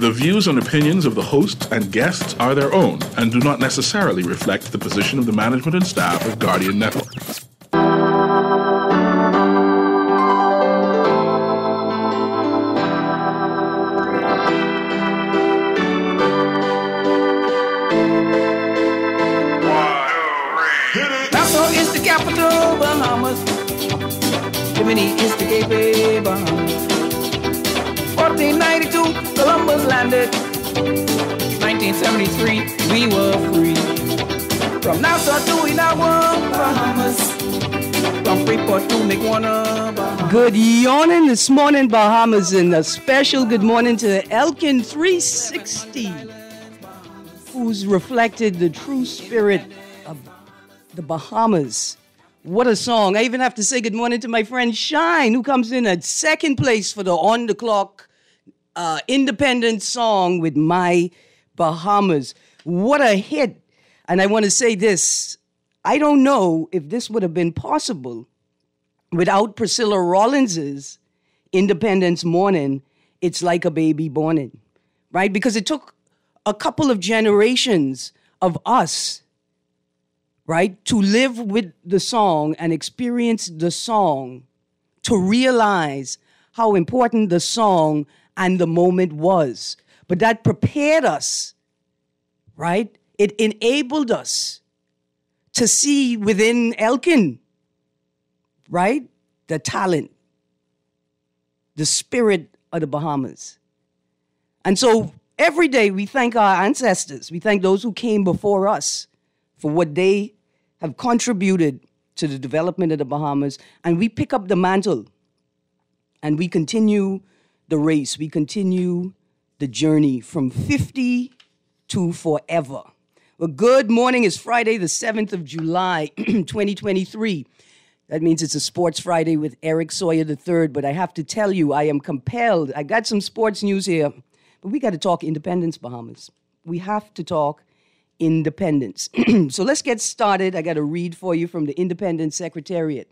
The views and opinions of the hosts and guests are their own and do not necessarily reflect the position of the management and staff of Guardian Network. Nassau is the capital, Bahamas. Bimini is the gateway, Bahamas. 1492, Columbus landed. 1973, we were free. From Nassau to Inawa, Bahamas. From Freeport to McWarner, Bahamas. Good morning this morning, Bahamas, and a special good morning to Elkin 360, who's reflected the true spirit of the Bahamas. What a song. I even have to say good morning to my friend Shine, who comes in at second place for the On the Clock independent song with My Bahamas. What a hit. And I want to say this. I don't know if this would have been possible without Priscilla Rollins's Independence Morning, It's Like a Baby Born In, right? Because it took a couple of generations of us, right, to live with the song and experience the song, to realize how important the song and the moment was. But that prepared us, right? It enabled us to see within Elkin, right, the talent, the spirit of the Bahamas. And so every day we thank our ancestors. We thank those who came before us for what they have contributed to the development of the Bahamas. And we pick up the mantle and we continue the race. We continue the journey from 50 to forever. Well, good morning. It's Friday, the 7th of July, 2023. That means it's a Sports Friday with Eric Sawyer III. But I have to tell you, I am compelled. I got some sports news here, but we got to talk independence, Bahamas. We have to talk independence. So let's get started. I got to read for you from the Independence Secretariat.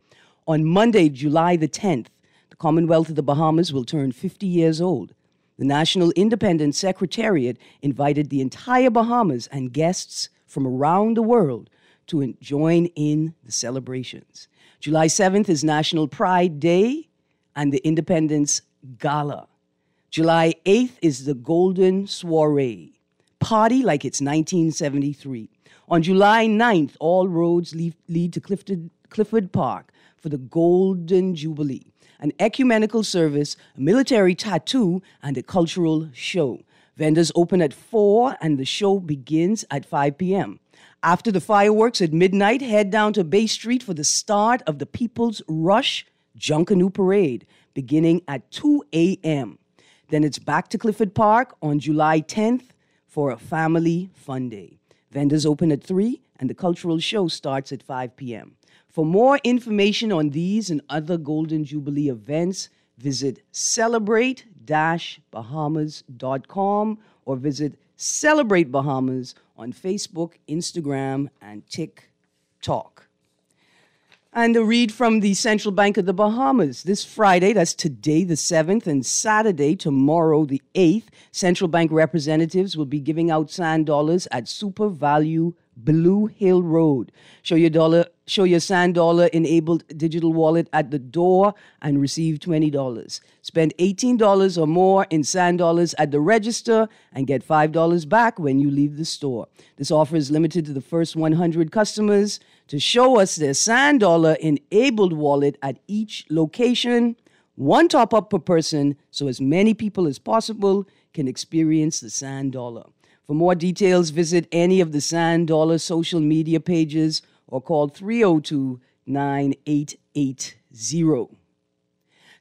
On Monday, July the 10th, the Commonwealth of the Bahamas will turn 50 years old. The National Independence Secretariat invited the entire Bahamas and guests from around the world to join in the celebrations. July 7th is National Pride Day and the Independence Gala. July 8th is the Golden Soiree. Party like it's 1973. On July 9th, all roads lead to Clifford Park for the Golden Jubilee, an ecumenical service, a military tattoo, and a cultural show. Vendors open at 4 and the show begins at 5 p.m. After the fireworks at midnight, head down to Bay Street for the start of the People's Rush Junkanoo Parade, beginning at 2 a.m. Then it's back to Clifford Park on July 10th for a family fun day. Vendors open at 3 and the cultural show starts at 5 p.m. For more information on these and other Golden Jubilee events, visit celebrate-bahamas.com or visit Celebrate Bahamas on Facebook, Instagram, and TikTok. And a read from the Central Bank of the Bahamas. This Friday, that's today, the 7th, and Saturday, tomorrow, the 8th, Central Bank representatives will be giving out sand dollars at Super Value Blue Hill Road. Show your sand dollar enabled digital wallet at the door and receive $20. Spend $18 or more in sand dollars at the register and get $5 back when you leave the store. This offer is limited to the first 100 customers to show us their sand dollar enabled wallet at each location. One top up per person so as many people as possible can experience the sand dollar. For more details, visit any of the Sand Dollar social media pages or call 302-9880.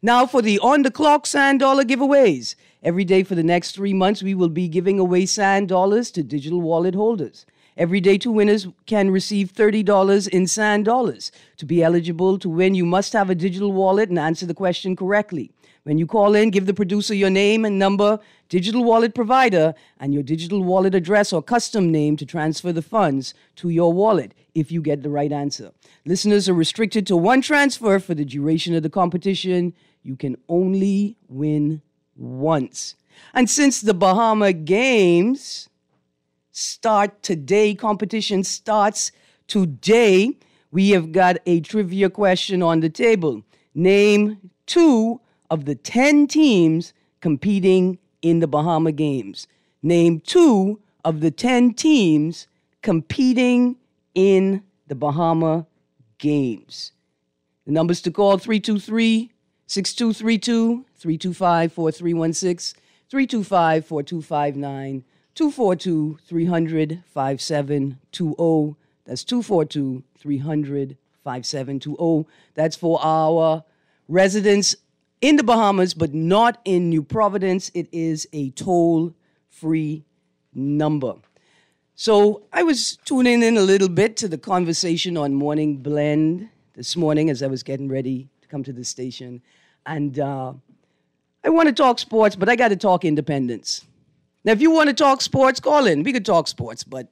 Now for the on-the-clock Sand Dollar giveaways. Every day for the next 3 months, we will be giving away sand dollars to digital wallet holders. Every day, 2 winners can receive $30 in sand dollars. To be eligible to win, you must have a digital wallet and answer the question correctly. When you call in, give the producer your name and number, digital wallet provider, and your digital wallet address or custom name to transfer the funds to your wallet if you get the right answer. Listeners are restricted to one transfer for the duration of the competition. You can only win once. And since the Bahama Games start today, competition starts today, we have got a trivia question on the table. Name 2 of the 10 teams competing in the Bahama Games. Name 2 of the 10 teams competing in the Bahama Games. The numbers to call, 323-6232, 325-4316, 325-4259, 242-300-5720. That's 242-300-5720. That's for our residents in the Bahamas, but not in New Providence. It is a toll-free number. So I was tuning in a little bit to the conversation on Morning Blend this morning as I was getting ready to come to the station. And I want to talk sports, but I got to talk independence. Now, if you want to talk sports, call in. We could talk sports, but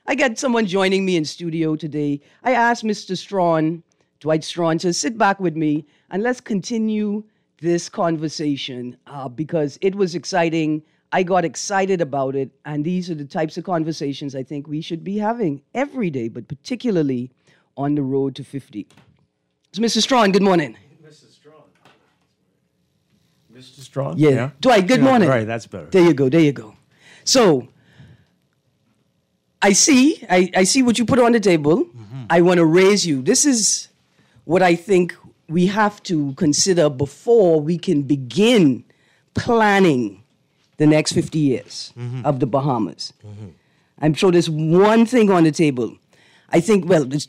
I got someone joining me in studio today. I asked Mr. Strawn, Dwight Strawn, to sit back with me and let's continue this conversation because it was exciting. I got excited about it, and these are the types of conversations I think we should be having every day, but particularly on the road to 50. So, Mr. Strawn, good morning. Mr. Strawn? Yeah. Dwight, good morning. Right, that's better. There you go. So, I see what you put on the table. Mm-hmm. I want to raise you. This is what I think we have to consider before we can begin planning the next 50 years of the Bahamas. Mm-hmm. I'm sure there's one thing on the table. I think, there's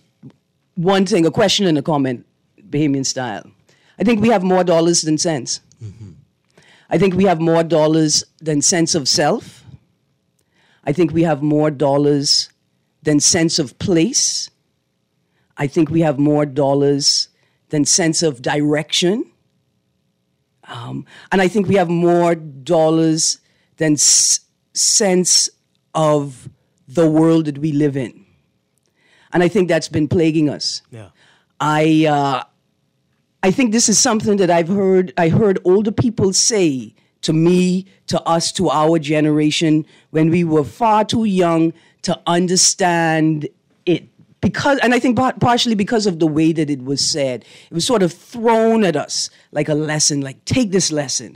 one thing, a question and a comment, Bahamian style. I think we have more dollars than cents. Mm-hmm. I think we have more dollars than sense of self. I think we have more dollars than sense of place. I think we have more dollars than sense of direction. And I think we have more dollars than sense of the world that we live in. And I think that's been plaguing us. Yeah. I think this is something that I heard older people say to me, to us, to our generation when we were far too young to understand it. And I think partially because of the way that it was said. It was sort of thrown at us like a lesson, like take this lesson,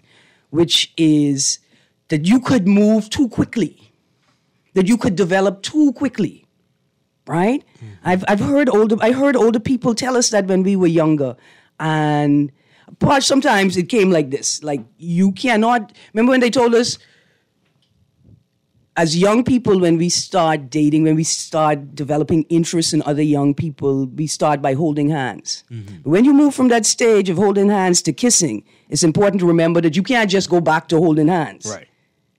which is that you could move too quickly, that you could develop too quickly, right? Mm-hmm. I heard older people tell us that when we were younger, and sometimes it came like this, like you cannot, remember when they told us, as young people, when we start dating, when we start developing interest in other young people, we start by holding hands. Mm-hmm. When you move from that stage of holding hands to kissing, it's important to remember that you can't just go back to holding hands.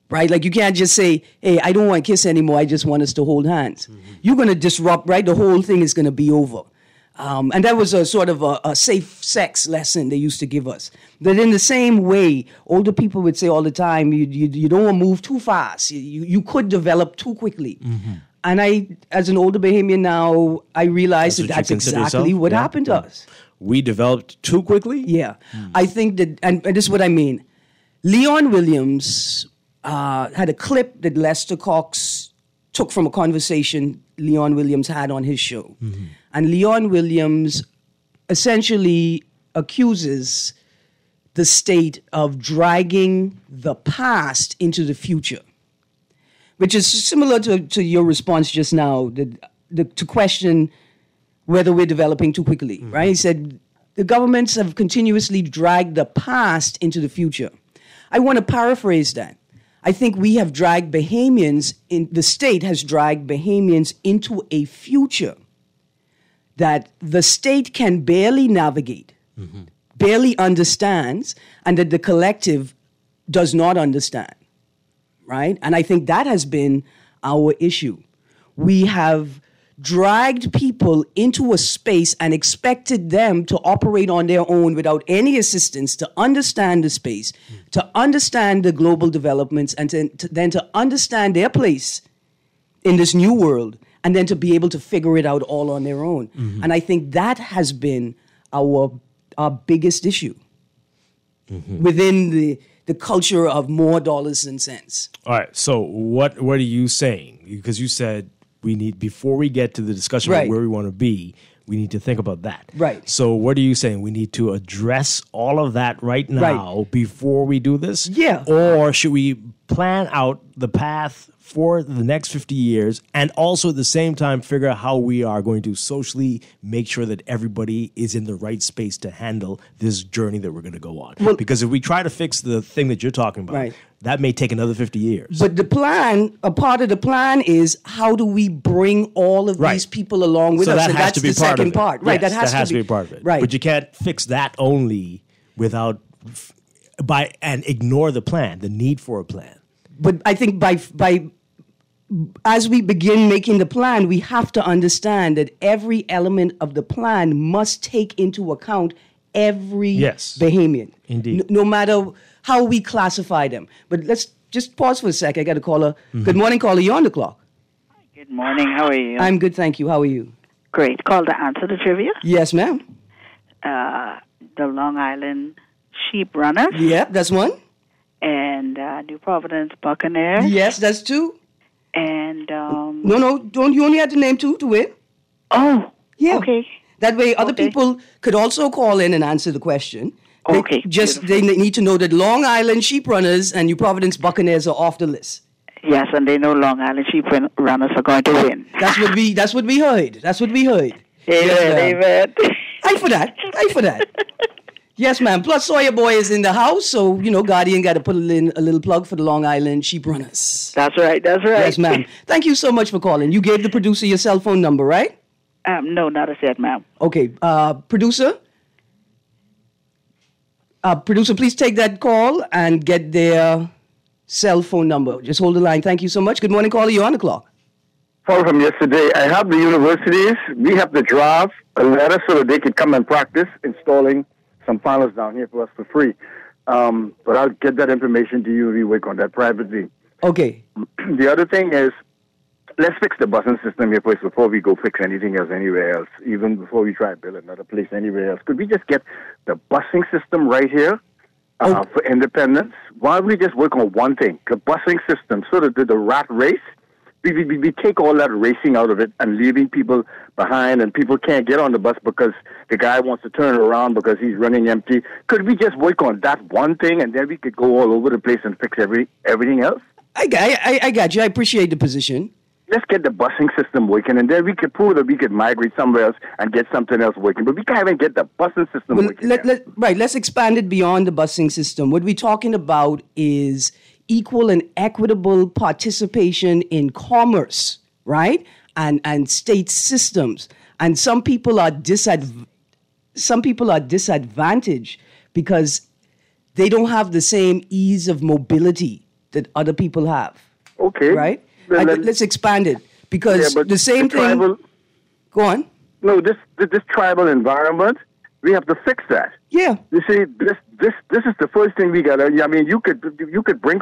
Right? Like you can't just say, hey, I don't want to kiss anymore, I just want us to hold hands. Mm-hmm. You're going to disrupt, right? The whole thing is going to be over. And that was a sort of a safe sex lesson they used to give us. That in the same way, older people would say all the time, you don't want to move too fast. You could develop too quickly. Mm-hmm. And I, as an older Bahamian now, I realize that's exactly what happened to us. We developed too quickly? Yeah. I think that, and this is what I mean. Leon Williams had a clip that Lester Cox took from a conversation Leon Williams had on his show. Mm-hmm. And Leon Williams essentially accuses the state of dragging the past into the future, which is similar to your response just now, to question whether we're developing too quickly, mm-hmm. right? He said, the governments have continuously dragged the past into the future. I want to paraphrase that. I think we have dragged Bahamians, the state has dragged Bahamians into a future that the state can barely navigate, mm-hmm. barely understands, and that the collective does not understand, right? And I think that has been our issue. We have dragged people into a space and expected them to operate on their own without any assistance, to understand the space, to understand the global developments, and then to understand their place in this new world, and then to be able to figure it out all on their own. Mm-hmm. And I think that has been our biggest issue. Mm-hmm. Within the culture of more dollars and cents. All right. So what are you saying? Because you said we need, before we get to the discussion Right. of where we want to be, we need to think about that. Right. So what are you saying? We need to address all of that right now before we do this? Yeah. Or should we plan out the path for the next 50 years and also at the same time figure out how we are going to socially make sure that everybody is in the right space to handle this journey that we're going to go on? Well, because if we try to fix the thing that you're talking about, Right. that may take another 50 years. But the plan, a part of the plan is how do we bring all of Right. these people along with So us? that and has that's to be the part second of it. part. Right. Yes, that has to be part of it. Right. But you can't fix that only without and ignore the plan, the need for a plan. But I think by as we begin making the plan, we have to understand that every element of the plan must take into account every Yes. Bahamian. Indeed. No matter how we classify them. But let's just pause for a sec. I got a caller. Good morning, caller. You're on the clock. Good morning. How are you? I'm good, thank you. How are you? Great. Call to answer the trivia. Yes, ma'am. The Long Island Sheep Runners Yep, that's one. and New Providence Buccaneers. Yes, that's two. And No, don't you only have to name two to win? oh, Yeah. okay. That way, other Okay. people could also call in and answer the question. Okay, They need to know that Long Island Sheep Runners and New Providence Buccaneers are off the list. Yes, and they know Long Island Sheep Runners are going to win. That's what we heard. That's what we heard. Yes, ma'am. Amen. Aye for that. Yes, ma'am. Plus, Sawyer Boy is in the house, so Guardian got to put in a little plug for the Long Island Sheep Runners. That's right. That's right. Yes, ma'am. Thank you so much for calling. You gave the producer your cell phone number, right? No, not as yet, ma'am. Okay, producer. Producer, please take that call and get their cell phone number. Just hold the line. Thank you so much. Good morning, caller. You're on the clock. Call from yesterday. I have the universities. We have to draft a letter so that they can come and practice installing some panels down here for us for free. But I'll get that information to you. We work on that privately. Okay. The other thing is, let's fix the busing system here first before we go fix anything else anywhere else, even before we try to build another place anywhere else. Could we just get the busing system right here for independence? Why don't we just work on one thing, the busing system, so that the rat race, we take all that racing out of it and leaving people behind, and people can't get on the bus because the guy wants to turn around because he's running empty. Could we just work on that one thing, and then we could go all over the place and fix everything else? I got you. I appreciate the position. Let's get the busing system working, and then we could prove that we could migrate somewhere else and get something else working. But we can't even get the busing system working. Let's expand it beyond the busing system. What we're talking about is equal and equitable participation in commerce, right? And state systems. And some people are disadvantaged because they don't have the same ease of mobility that other people have. Okay. Right? Let's expand it because the same thing. Go on. No, this tribal environment, we have to fix that. Yeah. You see, this is the first thing we got to. I mean, you could bring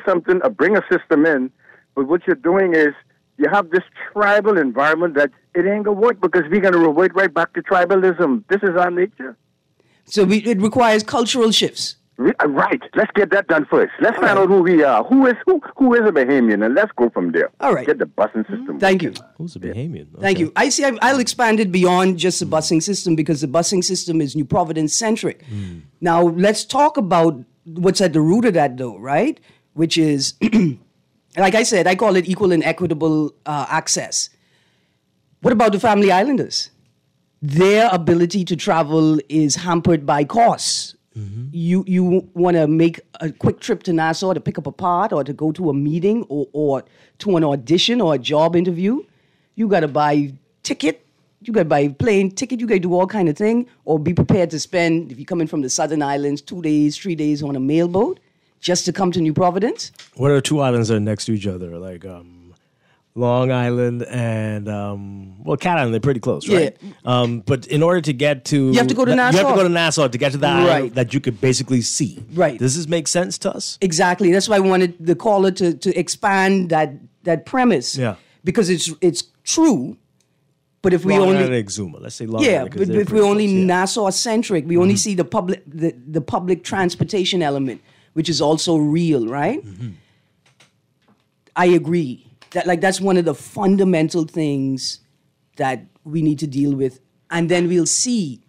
bring a system in, but what you're doing is you have this tribal environment that it ain't gonna work because we're gonna revert right back to tribalism. This is our nature. So it requires cultural shifts. Right. Let's get that done first. Let's find out who we are. Who is a Bahamian, and let's go from there. All right. Get the busing system. Thank you. Who's a Bahamian? Okay. Thank you. I'll expand it beyond just the busing system because the busing system is New Providence centric. Now let's talk about what's at the root of that, though, right? Which is, like I said, I call it equal and equitable access. What about the Family Islanders? Their ability to travel is hampered by costs. You want to make a quick trip to Nassau to pick up a part or to go to a meeting or to an audition or a job interview. You got to buy ticket. You got to buy plane ticket. You got to do all kind of thing or be prepared to spend, if you're coming from the Southern Islands, 2 days, 3 days on a mailboat just to come to New Providence. What are two islands that are next to each other? Like Long Island and Cat Island, they're pretty close, right? Yeah. But in order to get to, you have to go to Nassau. You have to go to Nassau to get to that island that you could basically see. Right. Does this make sense to us? Exactly. That's why I wanted the caller to expand that premise. Yeah. Because it's true. But if we Long only Island and Exuma, let's say Long yeah, Island. but if we're only Nassau centric, we only see the public transportation element. which is also real, right? I agree. That's one of the fundamental things that we need to deal with. And then we'll see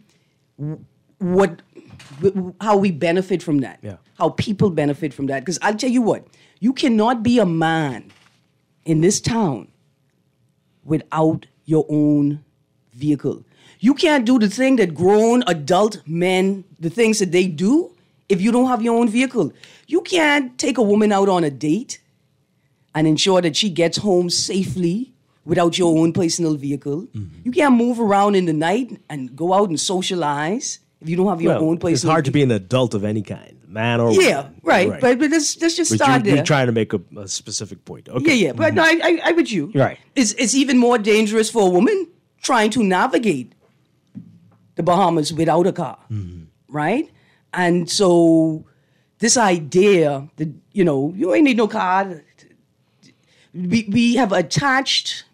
how we benefit from that, how people benefit from that. Because I'll tell you what, you cannot be a man in this town without your own vehicle. You can't do the thing that grown adult men, the things that they do, if you don't have your own vehicle. You can't take a woman out on a date and ensure that she gets home safely without your own personal vehicle. You can't move around in the night and go out and socialize if you don't have your own personal It's hard to be an adult of any kind, man or woman. Yeah, right. But let's just start there. You're trying to make a specific point. Okay. Yeah. But no, I with you. Right. It's even more dangerous for a woman trying to navigate the Bahamas without a car, right? And so this idea that, you ain't need no car. We have attached.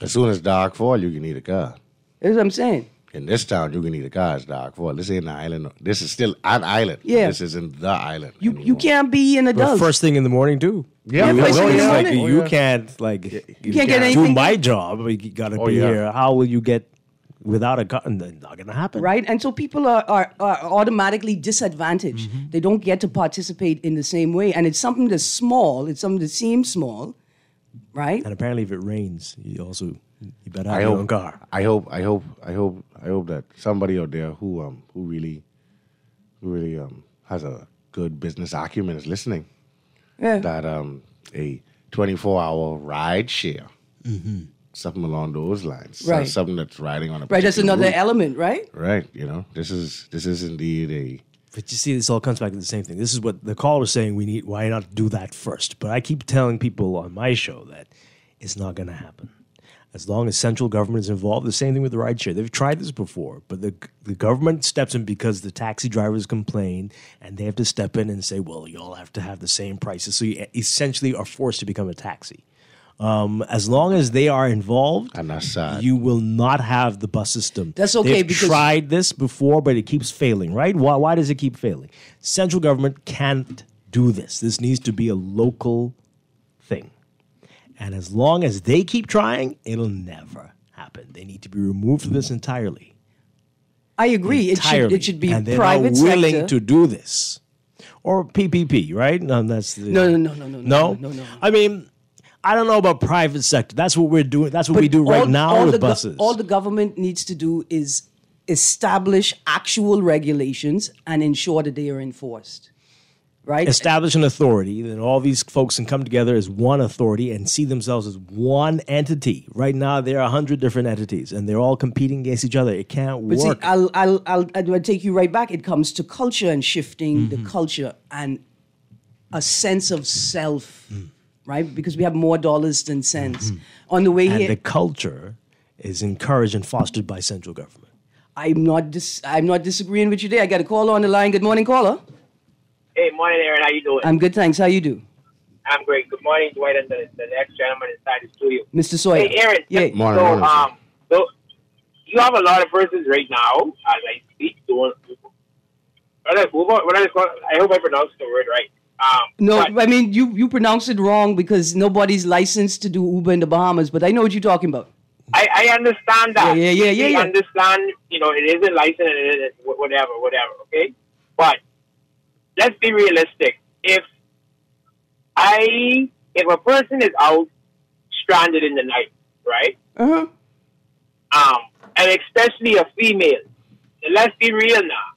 As soon as dark fall, you can need a car. That's what I'm saying. In this town, you can need a car as dark fall. This ain't an island. This is still an island. Yeah. This isn't the island. You can't be an adult. First thing in the morning, too. Yeah, first thing in the morning. You can't, you can't get do anything my done. job. You got to be here. How will you get without a car? Not going to happen. Right? And so people are automatically disadvantaged. They don't get to participate in the same way. And it's something that's small. It's something that seems small, right? And apparently if it rains, you better have your own car. I hope that somebody out there who really has a good business acumen is listening. Yeah. That a 24-hour ride share, something along those lines, Right. something that's riding on a Right, that's particular another route. element, right? Right, this is indeed But you see, this all comes back to the same thing. This is what the caller was saying. Why not do that first? But I keep telling people on my show that it's not going to happen. As long as central government is involved, the same thing with the rideshare. They've tried this before, but the government steps in because the taxi drivers complain, and they have to step in and say, well, you all have to have the same prices. So you essentially are forced to become a taxi. As long as they are involved, and that's sad. you will not have the bus system. That's okay, They've because- tried this before, but it keeps failing, right? Why does it keep failing? Central government can't do this. This needs to be a local thing. And as long as they keep trying, it'll never happen. They need to be removed from this entirely. I agree. Entirely. It should be and they're private not willing sector. to do this. Or PPP, right? No, that's the, No. I mean, I don't know about private sector. That's what we're doing. That's what we do right now with buses. All the government needs to do is establish actual regulations and ensure that they are enforced. Right? Establish an authority, then all these folks can come together as one authority and see themselves as one entity. Right now, there are 100 different entities, and they're all competing against each other. It can't But work. see, I'll take you right back. It comes to culture and shifting the culture and a sense of self, right? Because we have more dollars than cents. On the way and here, the culture is encouraged and fostered by central government. I'm not disagreeing with you there. I got a caller on the line. Good morning, caller. Hey, morning, Erin. How you doing? I'm good, thanks. How you do? I'm great. Good morning, Dwight, and the next gentleman inside the studio. Mr. Sawyer. Hey, Erin. Yeah. Morning. So you have a lot of persons right now, as I speak, doing. I hope I pronounced the word right. No, but I mean, you pronounce it wrong because nobody's licensed to do Uber in the Bahamas, but I know what you're talking about. I understand that. Yeah. I understand, it isn't licensed and it isn't whatever, okay? But let's be realistic. If a person is out stranded in the night, right? And especially a female, and let's be real now.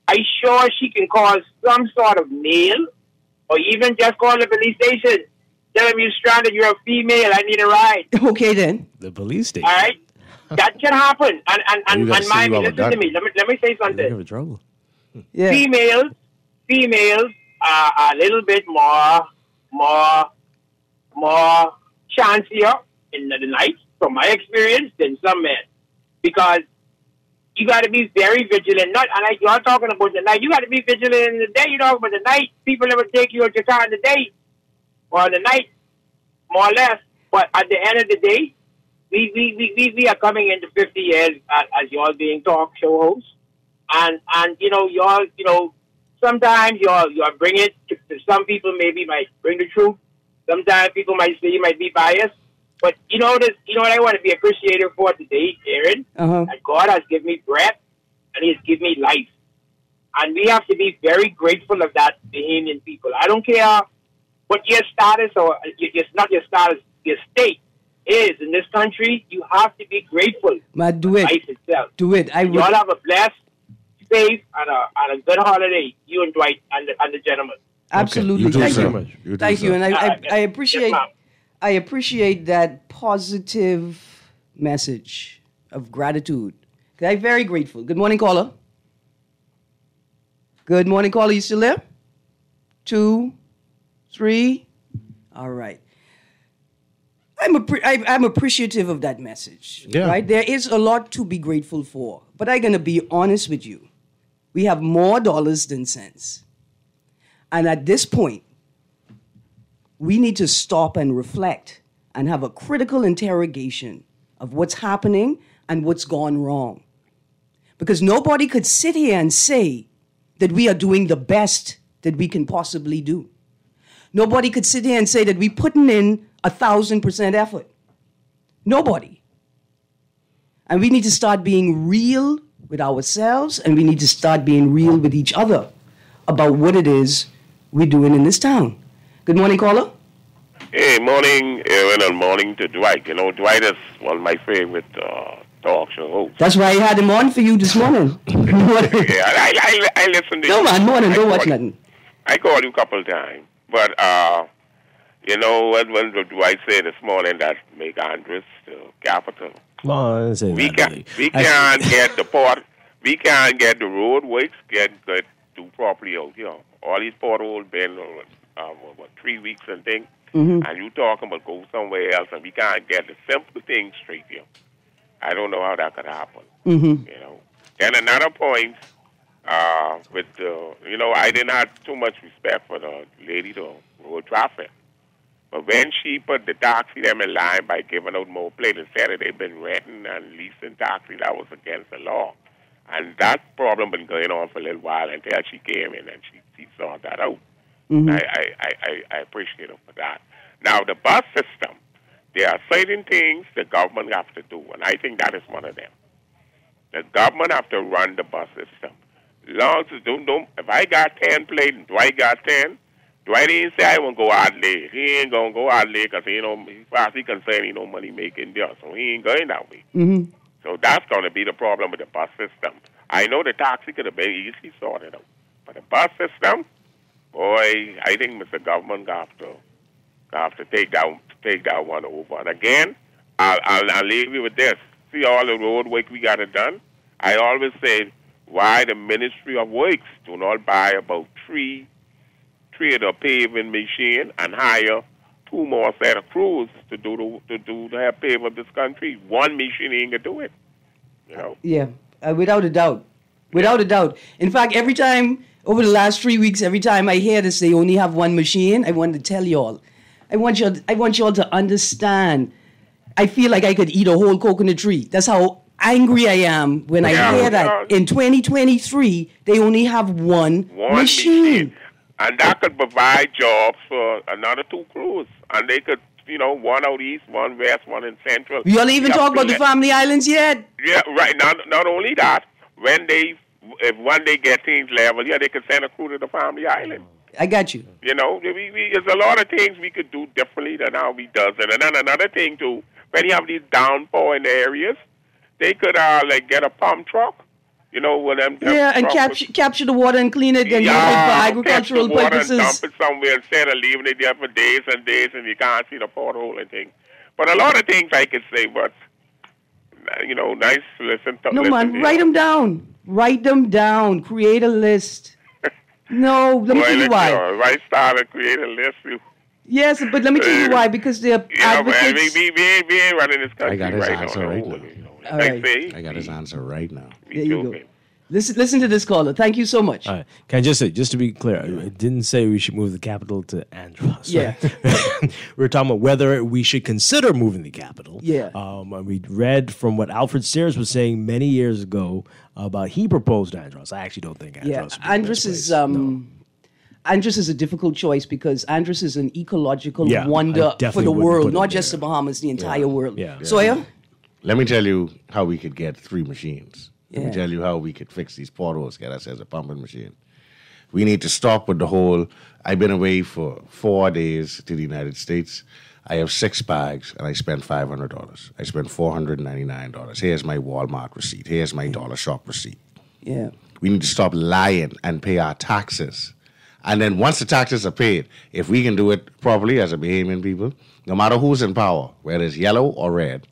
I'm sure she can call some sort of mail or even just call the police station. Tell them you're stranded, you're a female, I need a ride. Okay, then. The police station. All right? That can happen. And You gotta mind see me, what listen to me. Let me say You're something. in trouble. Yeah. Females are a little bit more chancier in the night, from my experience, than some men. Because you got to be very vigilant. You're talking about the night. You got to be vigilant in the day. You talking about the night. People never take you out your car in the day or in the night, more or less. But at the end of the day, we are coming into 50 years as y'all being talk show hosts. And y'all, sometimes you'll bring it to some people. Maybe might bring the truth. Sometimes people might say you might be biased. But you know this. You know what I want to be appreciative for today, Erin. That God has given me breath and He has given me life, and we have to be very grateful of that, Bahamian people. I don't care what your status or it's not your status, your state is in this country. You have to be grateful. But do it. Life itself. Do it. You all have a blessed, safe, and a good holiday. You and Dwight and the gentleman. Absolutely. Okay. Thank so you. much. Thank you. And I appreciate. Yes, ma'am. I appreciate that positive message of gratitude. I'm very grateful. Good morning, caller. Good morning, caller. You still there? 2, 3. All right. I'm appreciative of that message. Yeah. Right? There is a lot to be grateful for. But I'm going to be honest with you. We have more dollars than cents. And at this point, we need to stop and reflect and have a critical interrogation of what's happening and what's gone wrong. Because nobody could sit here and say that we are doing the best that we can possibly do. Nobody could sit here and say that we're putting in 1,000% effort. Nobody. And we need to start being real with ourselves, and we need to start being real with each other about what it is we're doing in this town. Good morning, caller. Hey, morning, Erin, and morning to Dwight. You know, Dwight is one of my favorite talk show hosts. That's why I had him on for you this morning. Yeah, I listen to you. No, man, morning, don't watch nothing. I called you a couple of times. But, you know, when Dwight said this morning that make Andres the capital, No, I didn't say we that. can't get the port, we can't get the roadways get do properly out here. All these potholes been 3 weeks and things, and you talking about go somewhere else, and we can't get the simple things straight here. I don't know how that could happen. You know. Then another point, with you know, I didn't have too much respect for the lady to road traffic. But when she put the taxi them in line by giving out more plates instead of they've been renting and leasing taxi, that was against the law. And that problem been going on for a little while until she came in and she saw that out. I appreciate her for that. Now, the bus system, there are certain things the government have to do, and I think that is one of them. The government have to run the bus system. Long as if I got 10 plates and Dwight got 10, Dwight ain't say I won't go out late. He ain't going to go out late because he as far as he concerned, he no money making there, so he ain't going that way. So that's going to be the problem with the bus system. I know the taxi could have been easily sorted out, but the bus system, boy, I think Mr. Government got to take that one over. And again, I'll leave you with this. See all the road work we got it done. I always say, why the Ministry of Works do not buy about three of the paving machine and hire 2 more set of crews to do the pave of this country. One machine ain't gonna do it. You know. Yeah, without a doubt. Without a doubt. In fact, every time over the last 3 weeks, every time I hear this, they only have one machine, I want to tell y'all. I want y'all to understand. I feel like I could eat a whole coconut tree. That's how angry I am when I hear that in 2023 they only have one machine. And that could provide jobs for another 2 crews. And they could, you know, one out east, one west, one in central. We don't even talk about the family islands yet. Yeah, right. Not only that, when they get things level, they could send a crew to the family island. I got you. You know, there's a lot of things we could do differently than how we does it. And then another thing too, when you have these downpour in the areas, they could like get a pump truck. You know, with them. And capture the water and clean it and use it for agricultural purposes. And dump it somewhere instead of leaving it there for days and days, and you can't see the pothole and things. But a lot of things I could say, but you know, nice to listen to. No, man, write them down. Write them down. Create a list. No, let me tell you why. Right, start and create a list. Yes, but let me tell you why. Because they're advocates. Man, we ain't running this country I got his right answer now. right now. All right. I got his answer right now. There you go. Listen to this caller. Thank you so much. All right. Can I just say, just to be clear, I didn't say we should move the capital to Andros. Yeah. We're talking about whether we should consider moving the capital. Yeah. And we read from what Alfred Sears was saying many years ago about he proposed Andros. I actually don't think Andros would be Andros the best is place. No. Andros is a difficult choice because Andros is an ecological Yeah, I wonder for definitely the wouldn't world, put it not just there. the Bahamas, the entire world. Yeah. Sawyer? Let me tell you how we could get 3 machines. Let Yeah. me tell you how we could fix these potholes, get us as a pumping machine. We need to stop with the whole, I've been away for 4 days to the United States. I have 6 bags and I spent $500. I spent $499. Here's my Walmart receipt. Here's my dollar shop receipt. Yeah. We need to stop lying and pay our taxes. And then once the taxes are paid, if we can do it properly as a Bahamian people, no matter who's in power, whether it's yellow or red,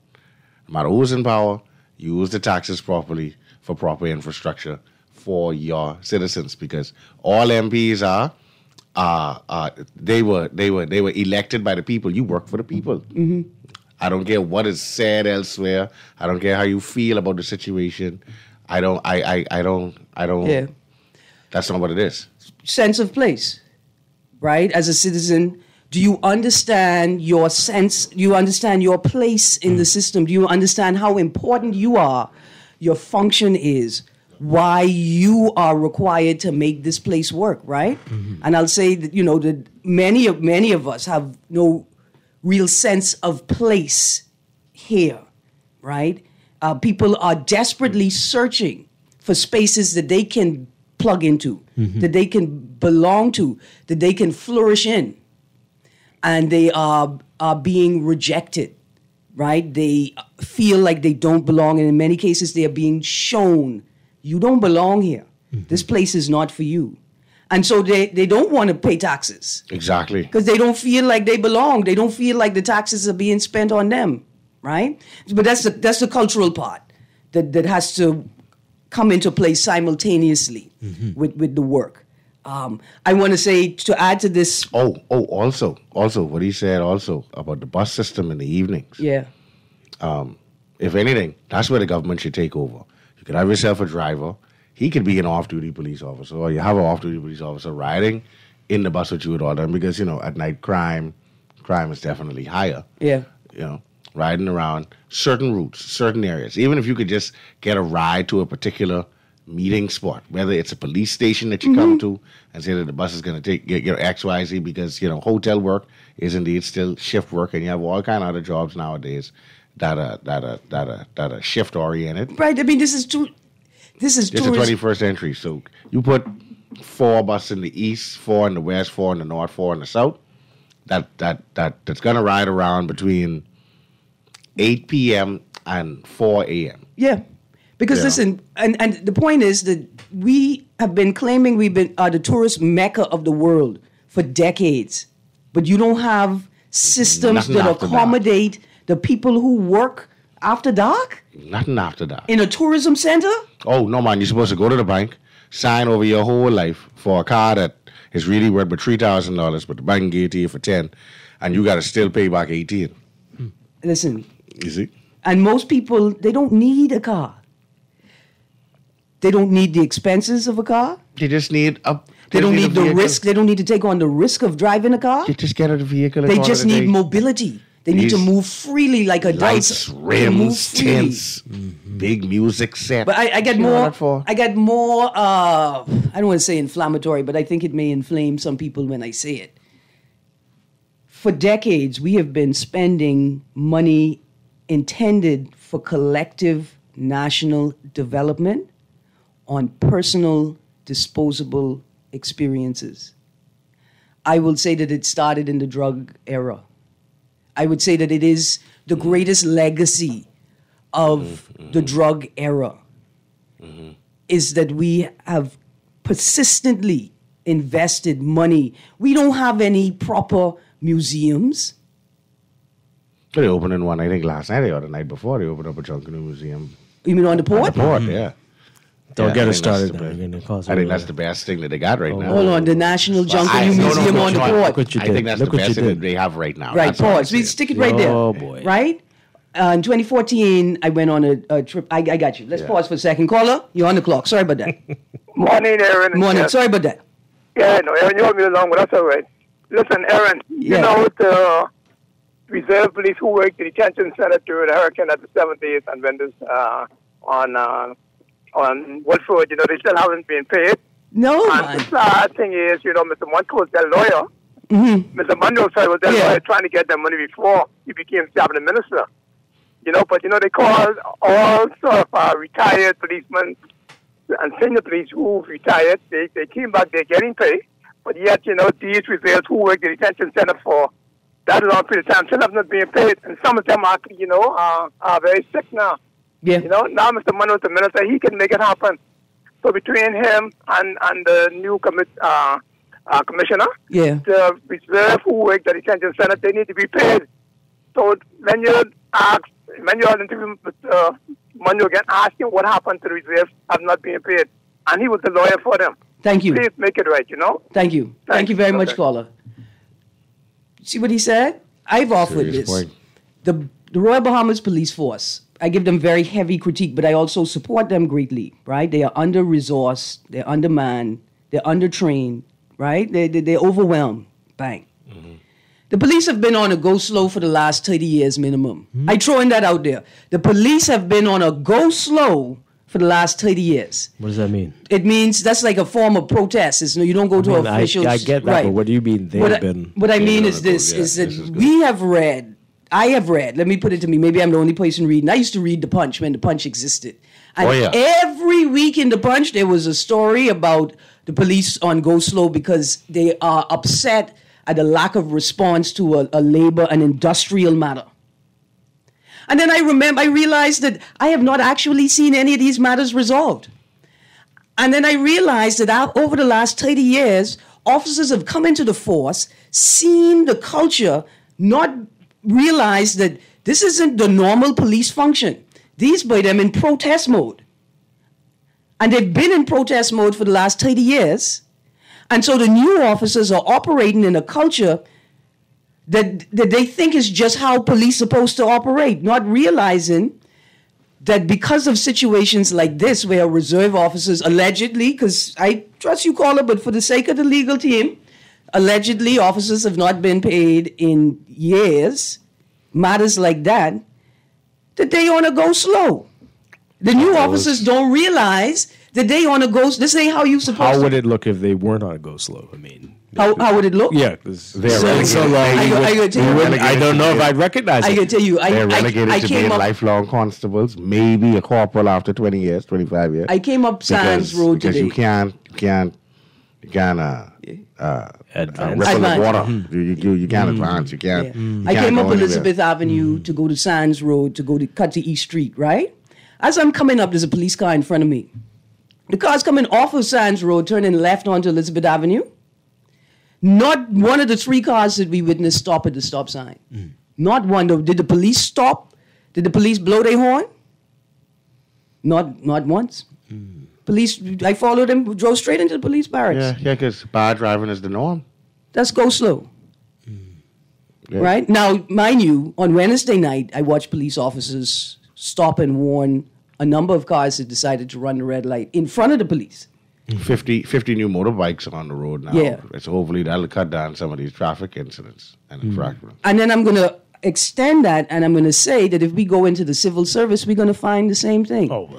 no matter who's in power, use the taxes properly for proper infrastructure for your citizens, because all MPs they were elected by the people. You work for the people. Mm-hmm. I don't care what is said elsewhere. I don't care how you feel about the situation. I don't. Yeah. That's not what it is. Sense of place, right? As a citizen, do you understand your sense? Do you understand your place in the system? Do you understand how important you are, your function is, why you are required to make this place work, right? And I'll say that, that many of us have no real sense of place here, right? People are desperately searching for spaces that they can plug into, that they can belong to, that they can flourish in. And they are being rejected, right? They feel like they don't belong. And in many cases, they are being shown, you don't belong here. This place is not for you. And so they don't want to pay taxes. Exactly. Because they don't feel like they belong. They don't feel like the taxes are being spent on them, right? But that's the cultural part that has to come into play simultaneously with the work. I want to say, to add to this. Also, what he said also about the bus system in the evenings. Yeah. If anything, that's where the government should take over. You could have yourself a driver. He could be an off-duty police officer, or you have an off-duty police officer riding in the bus with you at all time, because, at night crime is definitely higher. Yeah. Riding around certain routes, certain areas. Even if you could just get a ride to a particular meeting spot, whether it's a police station that you come to and say that the bus is going to take X, Y, Z, because hotel work is indeed still shift work, and you have all kind of other jobs nowadays that are shift oriented. Right. I mean, this is It's the tourism. 21st century, so you put 4 buses in the east, 4 in the west, 4 in the north, 4 in the south. That's going to ride around between 8 p.m. and 4 a.m. Yeah. Because listen, and the point is that we have been claiming are the tourist mecca of the world for decades, but you don't have systems Nothing that after accommodate the people who work after dark Nothing after that. in a tourism center. Oh, no, man, you're supposed to go to the bank, sign over your whole life for a car that is really worth but $3,000, but the bank gave it to you for 10, and you got to still pay back 18. Listen, You see? and most people, they don't need a car. They don't need the expenses of a car. You just need a... They don't need a the vehicle. risk. They don't need to take on the risk of driving a car. You just get a vehicle. They just need mobility. They need to These move freely like Lights, adults. They move rims, freely. tents, big music set. But I get You know more. what for? I get more. I don't want to say inflammatory, but I think it may inflame some people when I say it. For decades, we have been spending money intended for collective national development on personal, disposable experiences. I will say that it started in the drug era. I would say that it is the greatest legacy of the drug era is that we have persistently invested money. We don't have any proper museums. They opened in one, I think, last night or the night before. They opened up a Junkanoo Museum. You mean on the At port? the port, yeah. Don't Yeah, get I us think that's started the now. best. You're gonna cause I think a- that's the best thing that they got right now. Hold on, the National Junkanoo No, Museum on the no, port. Look what you I did. think that's Look the what you best thing did. that they have right now. Right, That's all I'm pause. We saying. stick it right there. Oh, boy. Right? In 2014, I went on a trip. I got you. Let's pause for a second. Caller, you're on the clock. Sorry about that. Morning, Erin. Morning. Sorry about that. Yeah, no, Erin, you want me along, but that's all right. Listen, Erin, you know the reserve police who worked the detention center during the hurricane at the 70th and vendors on Woodford, you know, they still haven't been paid. No, and the sad thing is, you know, Mr. Monroe was their lawyer. Mr. Monroe was their lawyer trying to get their money before he became cabinet minister. You know, but, you know, they called all sort of retired policemen and senior police who retired. They came back, they're getting paid. But yet, you know, these reserves who work the detention center for that long period of time still have not been paid. And some of them are, you know, are very sick now. Yeah. You know, now Mr. Monroe, the minister, he can make it happen. So between him and the new commissioner, the reserve who work the detention center, they need to be paid. So when you interview Mr. Monroe again, ask him what happened to the reserves have not been paid. And he was the lawyer for them. Thank you. Please make it right, you know. Thank you. Thank you very much, caller. See what he said? I've offered this. The Royal Bahamas Police Force, I give them very heavy critique, but I also support them greatly, right? They are under-resourced, they're undermanned, they're undertrained, right? They're overwhelmed. Bang. The police have been on a go slow for the last 30 years minimum. I throwing that out there. The police have been on a go slow for the last 30 years. What does that mean? It means that's like a form of protest. It's, you don't go to officials. I get that, right. but what do you mean they've been? What I mean is this, is that I have read, let me put it to me, maybe I'm the only person reading. I used to read The Punch when The Punch existed. And every week in The Punch, there was a story about the police on go slow because they are upset at the lack of response to a labor and industrial matter. And then I realized that I have not actually seen any of these matters resolved. And then I realized that over the last 30 years, officers have come into the force, seen the culture, not realized that this isn't the normal police function. These put them in protest mode. And they've been in protest mode for the last 30 years. And so the new officers are operating in a culture that they think is just how police are supposed to operate, not realizing that because of situations like this where reserve officers allegedly, because I trust you, caller, but for the sake of the legal team, allegedly officers have not been paid in years, matters like that they want to go slow. The new officers don't realize that they on a go. This ain't how you supposed to. How would it look if they weren't on a go slow? I mean, how would it look? Yeah, because they're relegated. I don't know if I'd recognize it. I can tell you, they're relegated to being lifelong constables, maybe a corporal after 20 years, 25 years. I came up Sands Road today. Because you can't ripple the water. You can't advance. You can't. I came up Elizabeth Avenue to go to Sands Road to cut to East Street, right? As I'm coming up, there's a police car in front of me. The car's coming off of Sands Road, turning left onto Elizabeth Avenue. Not one of the three cars that we witnessed stop at the stop sign. Not one. Did the police stop? Did the police blow their horn? Not once. Police, I followed them, drove straight into the police barracks. Yeah, because bad driving is the norm. That's go slow. Right? Now, mind you, on Wednesday night, I watched police officers stop and warn a number of cars that decided to run the red light in front of the police. 50 new motorbikes on the road now. Yeah. So hopefully that'll cut down some of these traffic incidents and infractions. And then I'm going to extend that, and I'm going to say that if we go into the civil service, we're going to find the same thing. That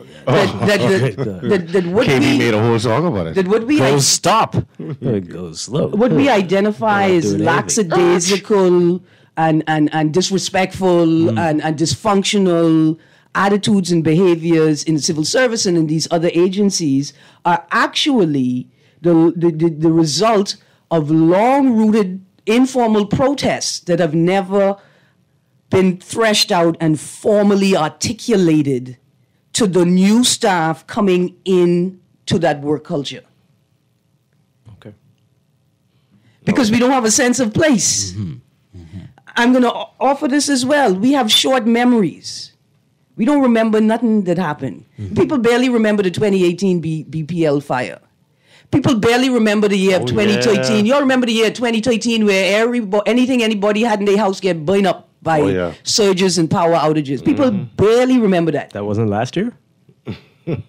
what KB made a whole song about it. That what we go stop. It goes slow. What we identify as lackadaisical and disrespectful and dysfunctional attitudes and behaviors in the civil service and in these other agencies are actually the result of long-rooted informal protests that have never been threshed out and formally articulated to the new staff coming in to that work culture. Okay. Because we don't have a sense of place. I'm going to offer this as well. We have short memories. We don't remember nothing that happened. People barely remember the 2018 BPL fire. People barely remember the year of 2013. Y'all remember the year 2013 where anything anybody had in their house get burned up by surges and power outages. People barely remember that. That wasn't last year?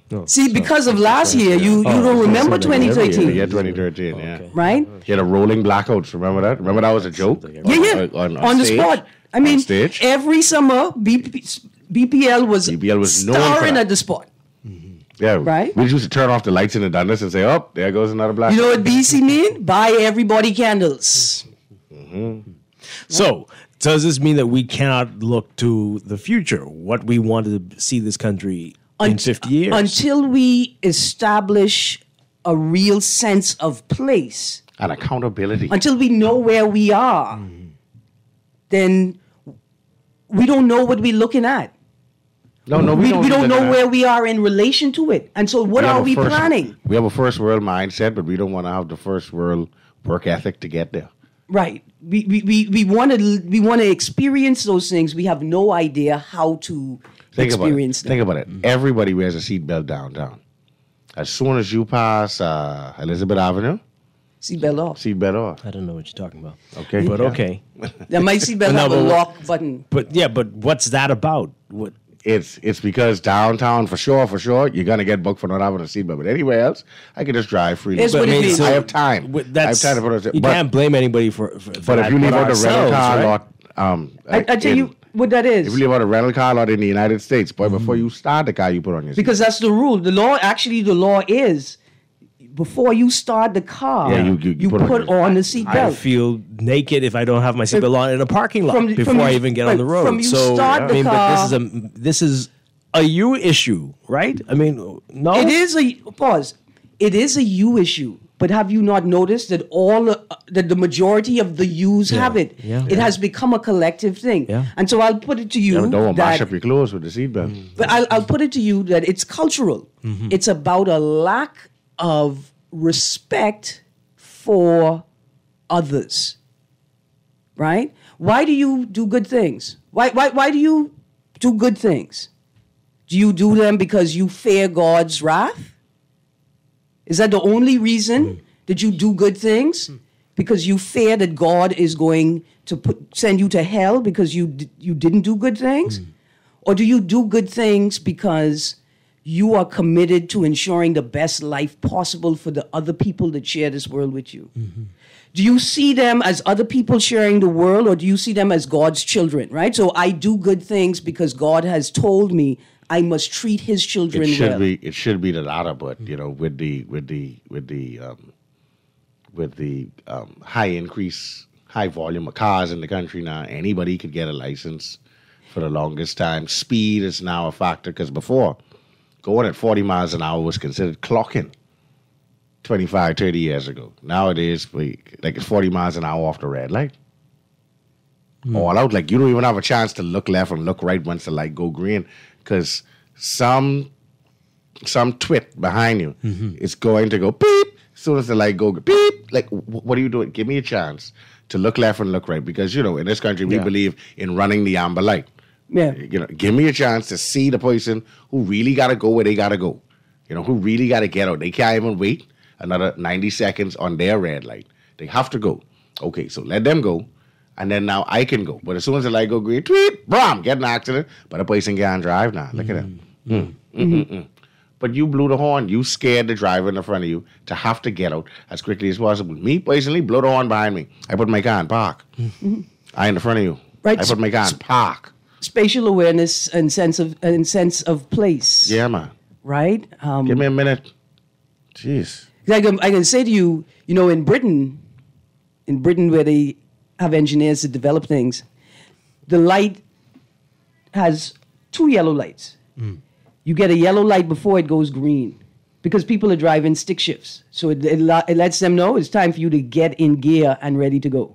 No, See, because of last year, you don't remember 2013. Yeah, 2013, yeah. Okay. Right? You had a rolling blackouts, remember that? Remember that was a joke? Yeah. On the stage? spot. I mean, stage? every summer, BPL was known for starring that. at the spot. Yeah, Right? We used to turn off the lights in the Dundas and say, "Oh, there goes another blackout." You know what BC mean? Buy everybody candles. So, does this mean that we cannot look to the future? What we want to see this country in 50 years? Until we establish a real sense of place, and accountability. until we know where we are, then we don't know what we're looking at. No, we don't don't know that. where we are in relation to it. And so what are we planning? We have a first world mindset, but we don't want to have the first world work ethic to get there. Right. We want to experience those things. We have no idea how to experience them. Think about it. Everybody wears a seatbelt downtown. As soon as you pass Elizabeth Avenue, Seatbelt off. seatbelt off. I don't know what you're talking about. Okay, But yeah. okay. Now my seatbelt have a lock button. But what's that about? What? It's because downtown for sure you're gonna get booked for not having a seatbelt. But anywhere else, I can just drive freely. It's what it means. I have time. I have time to put it. You can't blame anybody for But if you leave out the rental car lot, I tell you what that is. if you leave out a rental car lot in the United States, boy, before you start the car, you put on your seatbelt. Because that's the rule. The law is before you start the car, you put on the I seatbelt. feel naked if I don't have my seatbelt on in a parking lot From before I even get on the road. from you start the car- but this is a you issue, right? I mean, no. It is a pause. It is a you issue. But have you not noticed that that the majority of the yous have it? Yeah. It has become a collective thing. Yeah. And so I'll put it to you Don't mash that up your clothes with the seatbelt. But I'll put it to you that it's cultural. It's about a lack of respect for others. Right? Why do you do good things? Why do you do good things? Do you do them because you fear God's wrath? Is that the only reason that you do good things? Because you fear that God is going to send you to hell because you didn't do good things? Or do you do good things because you are committed to ensuring the best life possible for the other people that share this world with you? Do you see them as other people sharing the world, or do you see them as God's children, right? So I do good things because God has told me I must treat his children well. It should be the latter, but with the high volume of cars in the country now, anybody could get a license for the longest time. Speed is now a factor because before, going at 40 miles an hour was considered clocking 25, 30 years ago. Nowadays, it's 40 miles an hour off the red light. All out. Like, you don't even have a chance to look left and look right once the light go green because some twit behind you is going to go beep as soon as the light go beep. Like, what are you doing? Give me a chance to look left and look right because, in this country, we believe in running the amber light. Yeah. Give me a chance to see the person who really got to go where they got to go. Who really got to get out. They can't even wait another 90 seconds on their red light. They have to go. Okay, so let them go. And then now I can go. But as soon as the light go green, tweet, bram, get an accident. But a person can't drive now. Look at that. But you blew the horn. You scared the driver in front of you to have to get out as quickly as possible. Me, personally, blow the horn behind me. I put my car in park. I in the front of you. Right. I put my car in park. Spatial awareness and sense of place. Yeah, man. Right? Give me a minute. Jeez. I can say to you, in Britain where they have engineers that develop things, the light has 2 yellow lights. You get a yellow light before it goes green because people are driving stick shifts. So it lets them know it's time for you to get in gear and ready to go.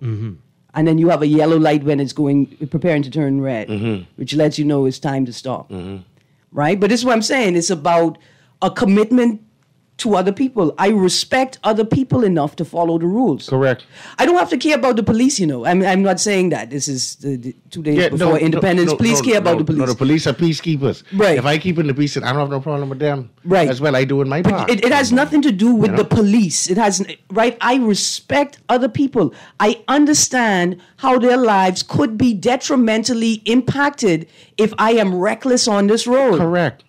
And then you have a yellow light when it's preparing to turn red, which lets you know it's time to stop. Right? But this is what I'm saying. It's about a commitment to other people. I respect other people enough to follow the rules. Correct. I don't have to care about the police, you know. I'm not saying that. This is the 2 days before independence. Please care about the police. No, the police are peacekeepers. Right. If I keep in the peace, I don't have no problem with them. Right. As well, I do in my part. It has nothing to do with the police. It has, right? I respect other people. I understand how their lives could be detrimentally impacted if I am reckless on this road. Correct.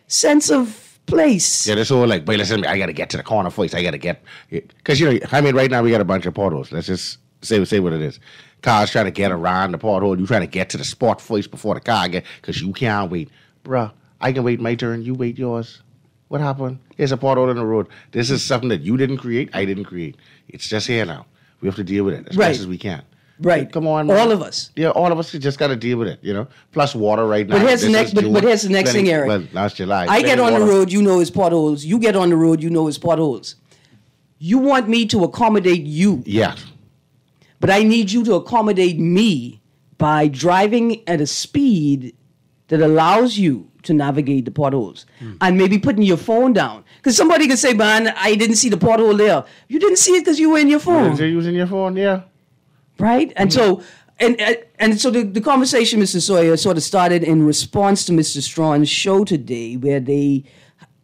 Sense of place. Yeah, this whole like, wait, listen, I got to get to the corner first. I got to get, because, you know, I mean, right now we got a bunch of potholes. Let's just say what it is. Cars trying to get around the pothole. You trying to get to the spot first before the car get, because you can't wait. Bruh, I can wait my turn. You wait yours. What happened? There's a pothole in the road. This is something that you didn't create. I didn't create. It's just here now. We have to deal with it as best as we can. Right. Come on, man. All of us. Yeah, all of us just got to deal with it, you know. Plus water right now. But here's the next thing, Erin. Well, now it's July. I get on the road, you know it's potholes. You get on the road, you know it's potholes. You want me to accommodate you. Yeah. But I need you to accommodate me by driving at a speed that allows you to navigate the potholes. And maybe putting your phone down. Because somebody could say, man, I didn't see the pothole there. You didn't see it because you were in your phone. You're using your phone, yeah. Right? And so so the conversation, Mr. Sawyer, sort of started in response to Mr. Strawn's show today, where they,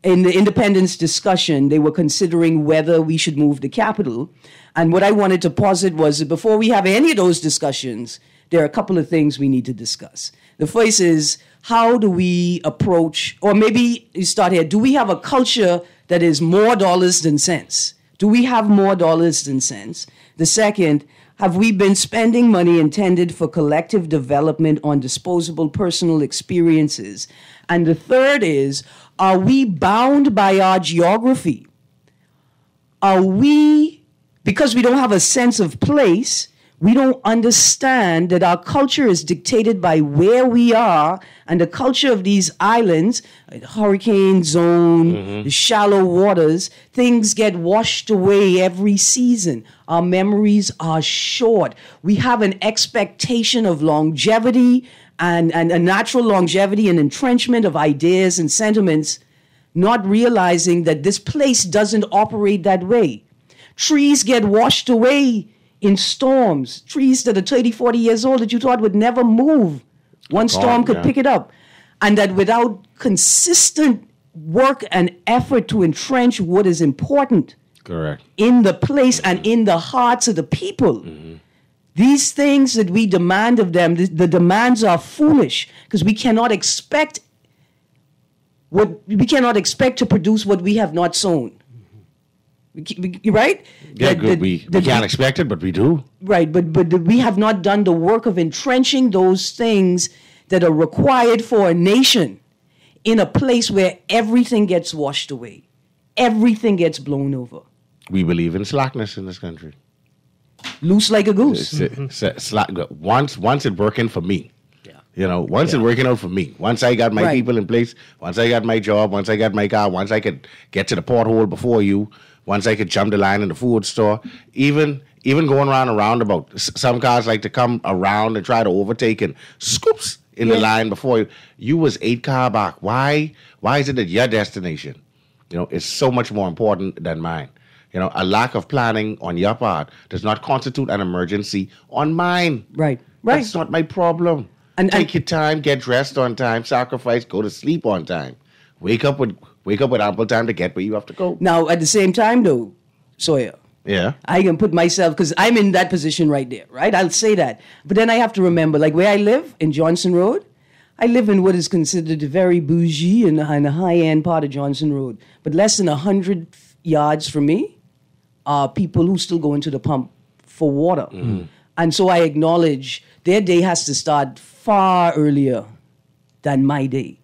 in the independence discussion, they were considering whether we should move the capital. And what I wanted to posit was that before we have any of those discussions, there are a couple of things we need to discuss. The first is, how do we approach, or maybe you start here, do we have a culture that is more dollars than cents? Do we have more dollars than cents? The second, have we been spending money intended for collective development on disposable personal experiences? And the third is, are we bound by our geography? Are we, because we don't have a sense of place, we don't understand that our culture is dictated by where we are, and the culture of these islands, hurricane zone, the shallow waters, things get washed away every season. Our memories are short. We have an expectation of longevity and a natural longevity and entrenchment of ideas and sentiments, not realizing that this place doesn't operate that way. Trees get washed away in storms, trees that are 30, 40 years old that you thought would never move. One storm could pick it up. And that without consistent work and effort to entrench what is important in the place and in the hearts of the people, these things that we demand of them, the demands are foolish, because we cannot expect to produce what we have not sown. Right? Yeah, we can't expect it, but we do. Right, but we have not done the work of entrenching those things that are required for a nation in a place where everything gets washed away. Everything gets blown over. We believe in slackness in this country. Loose like a goose. Once it working for me. You know, once it's working out for me, once I got my people in place, once I got my job, once I got my car, once I could get to the porthole before you, once I could jump the line in the food store, even going around a roundabout, some cars like to come around and try to overtake and scoops in the line before you. You was 8 car back. Why is it that your destination, you know, is so much more important than mine? You know, a lack of planning on your part does not constitute an emergency on mine. Right. That's not my problem. And take your time, get dressed on time, sacrifice, go to sleep on time. Wake up with ample time to get where you have to go. Now, at the same time, though, Sawyer, I can put myself, because I'm in that position right there, right? I'll say that. But then I have to remember, like where I live, in Johnson Road, I live in what is considered a very bougie and a high-end part of Johnson Road. But less than 100 yards from me are people who still go into the pump for water. And so I acknowledge their day has to start far earlier than my day.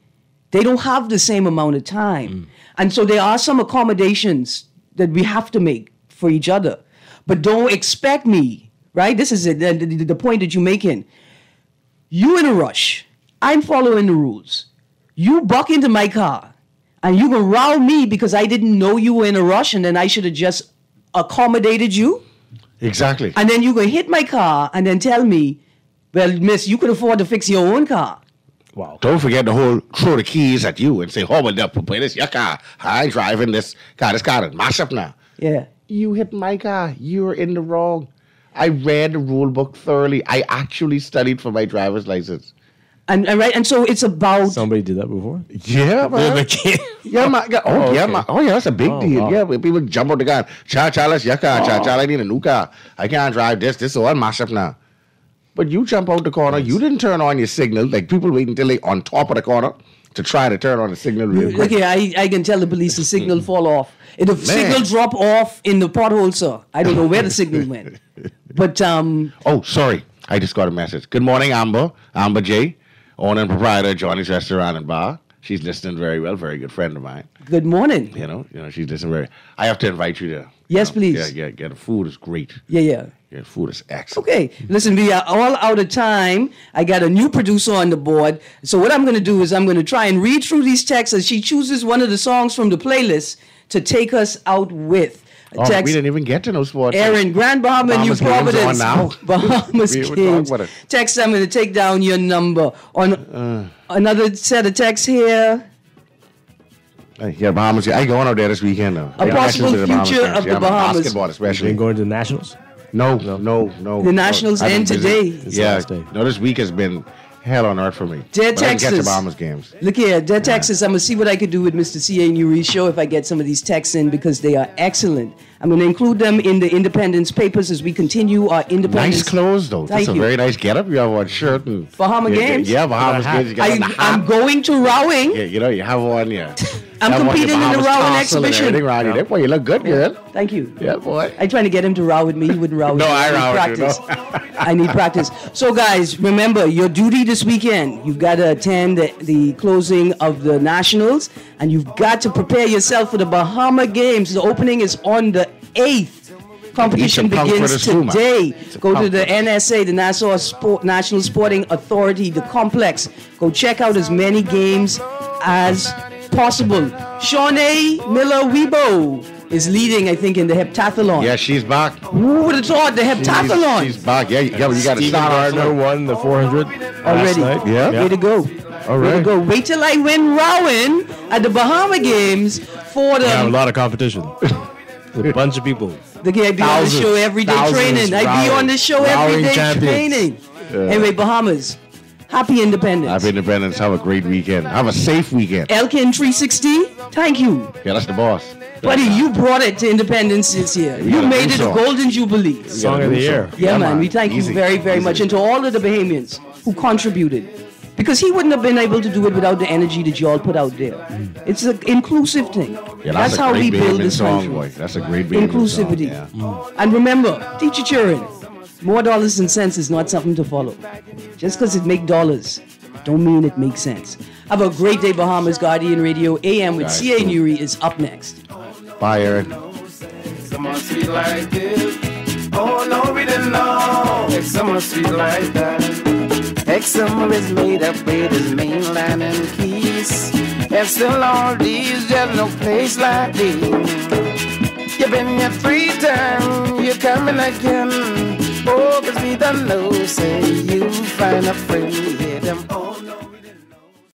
They don't have the same amount of time. And so there are some accommodations that we have to make for each other. But don't expect me, right? This is it, the point that you're making. You in a rush. I'm following the rules. You buck into my car and you can row me because I didn't know you were in a rush and then I should have just accommodated you. Exactly. And then you can hit my car and then tell me, well, miss, you could afford to fix your own car. Wow. Don't forget the whole throw the keys at you and say, hold up, put this your car. I ain't driving this car. This car is mash up now. Yeah. You hit my car. You're in the wrong. I read the rule book thoroughly. I actually studied for my driver's license. And so it's about... Somebody did that before? Yeah, man. Yeah, man. That's a big deal. Wow. Yeah, people jump out the car. That's your car. I need a new car. I can't drive this. This is all mash up now. But you jump out the corner. You didn't turn on your signal. Like, people wait until they on top of the corner to try to turn on the signal real quick. Okay, I can tell the police the signal fall off. If the signal drop off in the pothole, sir, I don't know where the signal went. But, Oh, sorry. I just got a message. Good morning, Amber. Amber J., owner and proprietor of Johnny's Restaurant and Bar. She's listening very well. Very good friend of mine. Good morning. You know, she's listening very... I have to invite you there. Yes, please. Yeah. The food is great. Yeah. Yeah, the food is excellent. Okay, listen, we are all out of time. I got a new producer on the board. So what I'm going to do is I'm going to try and read through these texts as she chooses one of the songs from the playlist to take us out with. Oh, we didn't even get to no sports. Erin, Grand Bahama, New Providence, Bahamas Games. Text, I'm going to take down your number. On another set of texts here. Yeah, Bahamas. I going out there this weekend though. A possible future of the Bahamas. Basketball especially. You going to the Nationals? No. The Nationals end today. No, this week has been hell on earth for me. Dear But I can Texas. get to Bahamas games. Look here, Dear Texas, I'm going to see what I could do with Mr. C.A. Newry's show if I get some of these texts in because they are excellent. I'm going to include them in the Independence papers as we continue our Independence. Nice clothes, though. That's a very nice getup. You have one shirt and... Bahama Games? Yeah, Bahamas Games. You got on the hat. I'm going to rowing. Yeah, you have one, yeah. I'm competing in the rowing exhibition. Boy, you look good, girl. Thank you. Yeah, boy. I'm trying to get him to row with me. He wouldn't row with me. I row practice. with you. I need practice. So, guys, remember, your duty this weekend, you've got to attend the closing of the Nationals, and you've got to prepare yourself for the Bahama Games. The opening is on the 8th. Competition begins today. Go to the NSA, the National Sporting Authority, the complex. Go check out as many games as possible. Shawnee Miller-Weibo is leading, I think, in the heptathlon. Yeah, she's back. Who would have thought the heptathlon? She's back. Yeah, you got to start. Gardner won the 400 already. Last night. Yeah. Way to go. All right. Way to go. Wait till I win rowing at the Bahama Games for the... Yeah, a lot of competition. A bunch of people. I be on the show every day training. I be on the show every day training. Anyway, Bahamas. Happy Independence. Happy Independence. Have a great weekend. Have a safe weekend. Elkin 360, thank you. Yeah, that's the boss. Buddy, you brought it to Independence this year. You made it a Golden Jubilee. Song of the year. Yeah, man. We thank you very, very much. And to all of the Bahamians who contributed. Because he wouldn't have been able to do it without the energy that you all put out there. It's an inclusive thing. Yeah, that's how we build this country. Boy. That's a great Bahamian inclusivity. Song, yeah. And remember, teach your children, more dollars and cents is not something to follow. Just because it make dollars, don't mean it makes sense. Have a great day, Bahamas. Guardian Radio AM with C.A. Newry is up next. Bye, Erin. Someone sweet like this. Oh, no, we didn't know. If someone sweet like that. Exum is made up with his mainland and keys. And still all these, there's no place like this. You've been here 3 times, you're coming again. Oh, 'cause we don't know, say you find a friend, hear them all.